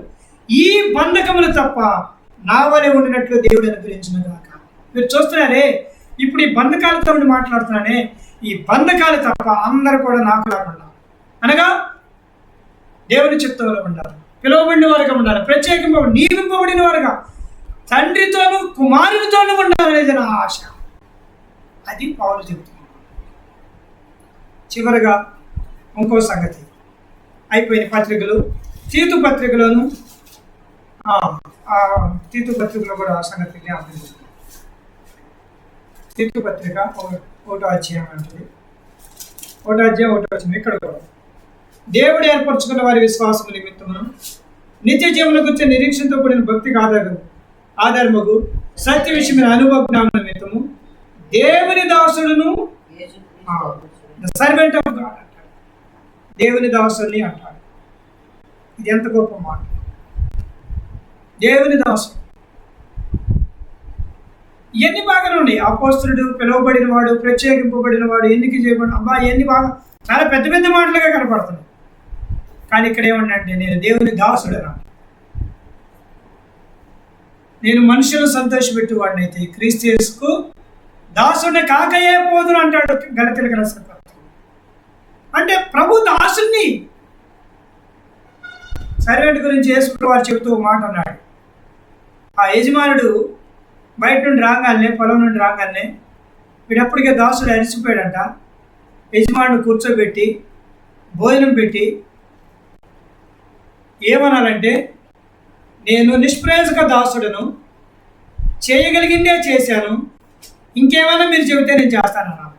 ఈ బంధకములు తప్ప నా వలె ఉండినట్లు దేవుడు అనుగ్రహించును గాక. మీరు చూస్తున్నారే, ఇప్పుడు ఈ బంధకాలతో మాట్లాడుతున్నానే, ఈ బంధకాలు తప్ప అందరూ కూడా నాకు లేకుండా, అనగా దేవుని చిత్తంలో ఉండాలి, పిలువబడిన వారుగా ఉండాలి, ప్రత్యేకంగా నియమింపబడిన వారుగా, తండ్రితోనూ కుమారునితోనూ ఉండాలనేది నా ఆశ. అది పౌలు చెప్తున్నాడు. చివరిగా ఇంకో సంగతి, అయిపోయిన పత్రికలు, తీతు పత్రికలోను, తీతు పత్రికలో కూడా ఆ సంగతి జ్ఞాపకం చేస్తుంది. తీతు పత్రిక 1వ అధ్యాయం అంటుంది. 1వ అధ్యాయం 1వ వచనం. ఇక్కడ కూడా దేవుడు ఏర్పరచుకున్న వారి విశ్వాసం నిమిత్తమును నిత్య జీవన గురించి నిరీక్షణతో కూడిన భక్తికి ఆధారమగు సత్య విషయమైన అనుభవ నిమిత్తము దేవుని దాసుడును, సర్వెంట్ ఆఫ్ గాడ్ అంటాడు, దేవుని దాసుని అంటాడు. ఇది ఎంత గొప్ప మాట! దేవుని దాసుడు. ఇవన్నీ బాగానే ఉన్నాయి. అపోస్తలుడు, పిలువబడిన వాడు, ప్రత్యేకింపబడిన వాడు, ఎన్నిక చేయబడిన, అబ్బా ఇవన్నీ బాగా చాలా పెద్ద పెద్ద మాటలుగా కనపడుతున్నాయి. కానీ ఇక్కడ ఏమన్నంటే, నేను దేవుని దాసుడు అన్నాడు. నేను మనుషులను సంతోషపెట్టేవాడిని అయితే క్రీస్తు యేసుకు దాసుడిని కాకయే పోదును అంటాడు గలతీయులకు రాసిన పత్రిక. అంటే ప్రభు దాసుని. సర్వెంట్ గురించి యేసు వారు చెబుతూ మాట అన్నాడు. ఆ యజమానుడు బయట నుండి రాగానే, పొలం నుండి రాగానే, వీడప్పటికే దాసుడు అరిచిపోయాడంట. యజమానుడు కూర్చోబెట్టి భోజనం పెట్టి ఏమనాలంటే, నేను నిష్ప్రయోజక దాసుడును, చేయగలిగిందే చేశాను, ఇంకేమైనా మీరు చెబితే నేను చేస్తానన్నాను.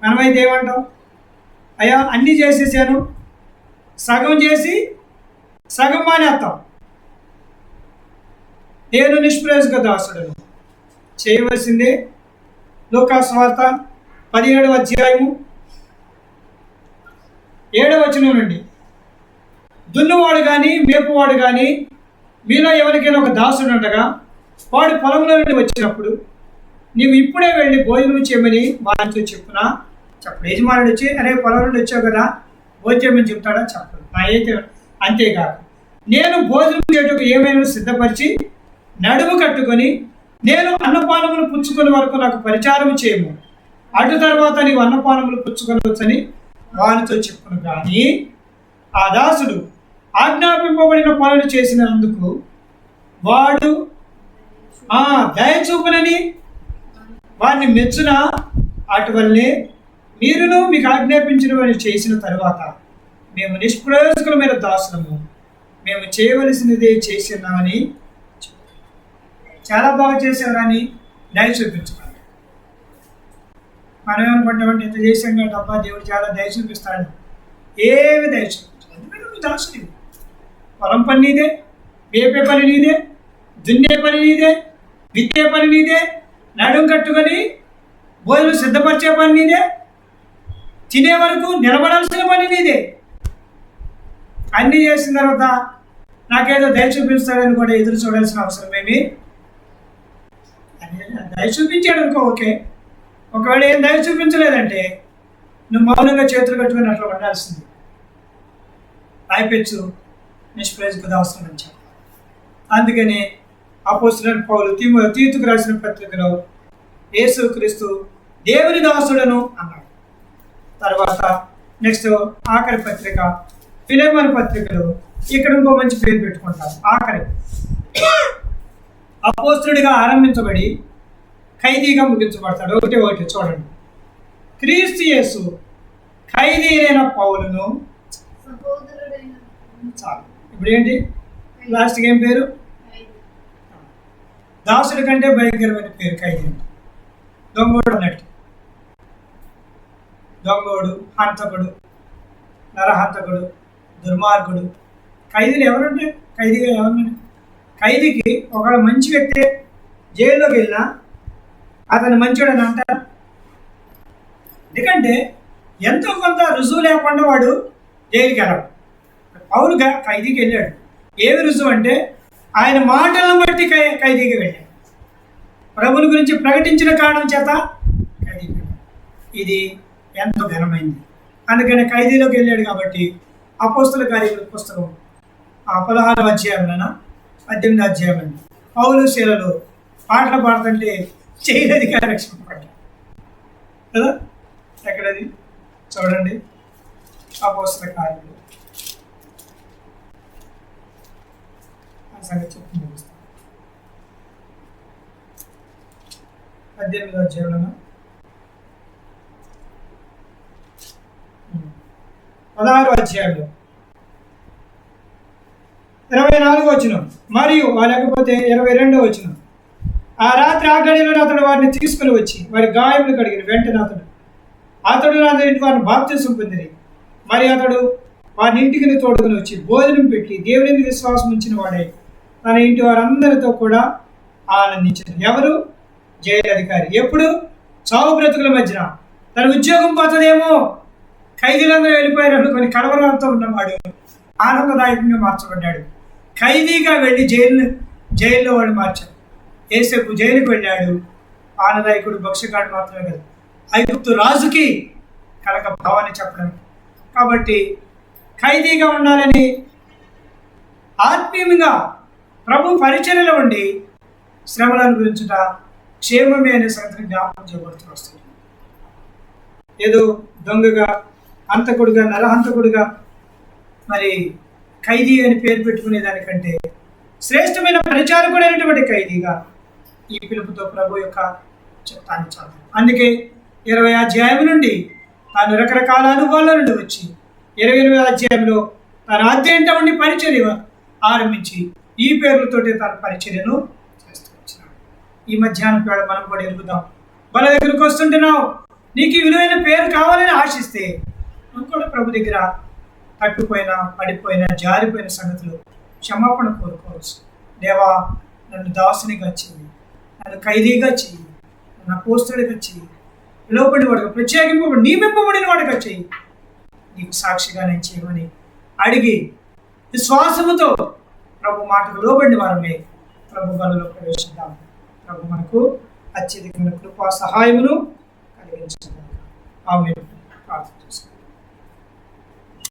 మనమైతే ఏమంటాం? అయ్యా అన్నీ చేసేసాను, సగం చేసి సగం మానేస్తాం. నేను నిష్ప్రయోజక దాసుడును, చేయవలసిందే. లూకా సువార్త 17వ అధ్యాయము 7వ వచనం నుండి, దున్నువాడు కానీ మేపువాడు కానీ మీలో ఎవరికైనా ఒక దాసుడు ఉండగా వాడు పొలంలో నుండి వచ్చినప్పుడు నీవు ఇప్పుడే వెళ్ళి భోజనం చేయమని వారితో చెప్పునా? చెప్పడు. యజమానుడు వచ్చి, అరే పొలం నుండి వచ్చావు కదా భోజనం చేయమని చెప్తాడా? చెప్పడు. అయితే అంతేకాదు, నేను భోజనం చేయటకు ఏమైనా సిద్ధపరిచి నడుము కట్టుకొని నేను అన్నపానములు పుచ్చుకునే వరకు నాకు పరిచారం చేయము, అటు తర్వాత నీవు అన్నపానములు పుచ్చుకొనవచ్చని వారితో చెప్పును. కానీ ఆ దాసుడు ఆజ్ఞాపింపబడిన పనులు చేసినందుకు వాడు దయ చూపునని వారిని మెచ్చున, అటువల్లే మీరును మీకు ఆజ్ఞాపించిన వారిని చేసిన తరువాత మేము నిష్ప్రయోజకులమైన దాసులము, మేము చేయవలసినదే చేసినామని. చాలా బాగా చేసేవారని దయ చూపించుకోవాలి. మనం ఏమనుకుంటామంటే, ఎంత చేసాం కాబట్టి అబ్బా దేవుడు చాలా దయ చూపిస్తాడు. ఏమి దయ చూపించాలి? ఎందుకంటే నువ్వు దాసుడి. పొలం పని నీదే, వేపే పని నీదే, దున్నే పని నీదే, విత్తే పని నీదే, నడుం కట్టుకొని భోజనం సిద్ధపరిచే పని నీదే, తినే వరకు నిలబడాల్సిన పని నీదే. అన్నీ చేసిన తర్వాత నాకేదో దయ చూపిస్తాడని కూడా ఎదురు చూడాల్సిన అవసరం ఏమి? దయ చూపించాడు అనుకో, ఓకే. ఒకవేళ ఏం దయ చూపించలేదంటే నువ్వు మౌనంగా చేతులు కట్టుకుని అట్లా ఉండాల్సింది. అయిపోచ్చు నిష్ప్రయోజక దాసుడు అని చెప్పాలి. అందుకని అపోస్తలుడైన పౌలు తీతుకు రాసిన పత్రికలో యేసుక్రీస్తు దేవుని దాసుడను అన్నాడు. తర్వాత నెక్స్ట్ ఆఖరి పత్రిక ఫిలెమోను పత్రికలో ఇక్కడ ఇంకో మంచి పేరు పెట్టుకుంటారు. ఆఖరి అపోస్తలుడిగా ఆరంభించబడి ఖైదీగా ముగించబడతాడు. ఒకటి చూడండి. క్రీస్తు యేసు ఖైదీ అయిన పౌలును. చాలు. ఇప్పుడు ఏంటి లాస్ట్కి ఏం పేరు? దాసుడి కంటే భయంకరమైన పేరు ఖైదీ. దొంగోడు అన్నట్టు. దొంగోడు, హంతకుడు, నరహంతకుడు, దుర్మార్గుడు. ఖైదీలు ఎవరుంటే ఖైదీగా ఎవరున్నాడు? ఖైదీకి ఒకవేళ మంచి వ్యక్తి జైల్లోకి వెళ్ళినా అతను మంచోడని అంటారు. ఎందుకంటే ఎంతో కొంత రుజువు లేకుండా వాడు జైలుకి వెళ్ళాడు. పౌలుగా ఖైదీకి వెళ్ళాడు. ఏమి రుజువు అంటే ఆయన మాటలను బట్టి ఖైదీకి వెళ్ళాడు. ప్రభుని గురించి ప్రకటించిన కారణం చేత ఖైదీకి వెళ్ళాడు. ఇది ఎంతో ఘనమైంది. అందుకని ఖైదీలోకి వెళ్ళాడు. కాబట్టి అపోస్తల కార్యముల పుస్తకం 16వ అధ్యాయంలోన 18వ అధ్యాయం పౌలు శీలలు పాటలు పాడుతుంటే జైలు అధికారి రక్షణ పడ్డాడు కదా. ఎక్కడది చూడండి. అపోస్తల కార్యములు సంగతి చెప్పి ముగిస్తాను. 18వ అధ్యాయంలో 16వ అధ్యాయంలో 24వ వచనం మరియు లేకపోతే 22వ వచనం. ఆ రాత్రి ఆ గడియలో అతడు వారిని తీసుకుని వచ్చి వారి గాయములు కడిగిన వెంటనే అతడు నా ఇంటి వారిని బాప్తిసం పొందిరి. మరి అతడు వారిని ఇంటికి తోడుకుని వచ్చి భోజనం పెట్టి దేవుని విశ్వాసం ఉంచిన వాడే తన ఇంటి వారందరితో కూడా ఆనందించారు. ఎవరు? జైలు అధికారి. ఎప్పుడు? చావు బ్రతుకుల మధ్యన తన ఉద్యోగం పోతుందేమో, ఖైదీలందరూ వెళ్ళిపోయారు అనుకొని కలవరంతో ఉన్నవాడు ఆనందదాయకంగా మార్చబడ్డాడు. ఖైదీగా వెళ్ళి జైల్లో వాడు మార్చాడు. ఏసేపు జైలుకి వెళ్ళాడు. ఆనందదాయకుడు భక్ష్యగాడు మాత్రమే కదా, ఐగుప్తు రాజుకి కలక భావాన్ని చెప్పడం. కాబట్టి ఖైదీగా ఉండాలని ఆత్మీయంగా ప్రభు పరిచర్యలో ఉండి శ్రమలను గురించుట క్షేమమే అనే సంగతిని జ్ఞాపకం చేయబడుతూ వస్తుంది. ఏదో దొంగగా, హంతకుడుగా, నరహంతకుడుగా, మరి ఖైదీ అని పేరు పెట్టుకునే దానికంటే శ్రేష్టమైన పరిచారకుడైనటువంటి ఖైదీగా ఈ పిలుపుతో ప్రభు యొక్క చిత్తాన్ని చదువు. అందుకే 20వ అధ్యాయం నుండి తాను రకరకాల అనుభవాల నుండి వచ్చి 28వ అధ్యాయంలో తన అధ్యయనం ఉండి పరిచర్య ఆరంభించి ఈ పేర్లతోటి తన పరిచర్యను చేస్తూ వచ్చినాడు. ఈ మధ్యాహ్నం వేళ మనం కూడా ఎరుగుదాం. వాళ్ళ దగ్గరకు వస్తుంటున్నావు, నీకు ఈ విలువైన పేరు కావాలని ఆశిస్తే నువ్వు కూడా ప్రభు దగ్గర తప్పిపోయినా, పడిపోయినా, జారిపోయిన సంగతులు క్షమాపణ కోరుకోవచ్చు. దేవా, నన్ను దాసునిగా చెయ్యి, నన్ను ఖైదీగా చెయ్యి, నన్ను అపోస్తలుడిగా చెయ్యి, పిలువబడిన వాడుగా, ప్రత్యేకింపబడి నియమింపబడిన వాడుగా చెయ్యి, నీకు సాక్షిగా నేను చేయమని అడిగి విశ్వాసముతో ప్రభు మాటకు లోబడిన వారమే ప్రభు బలలో ప్రవేశిద్దాం. ప్రభు మనకు అత్యధికమైన కృపా సహాయమును కలిగించగలరు. ఆమేన్. ప్రార్థన చేస్తాం.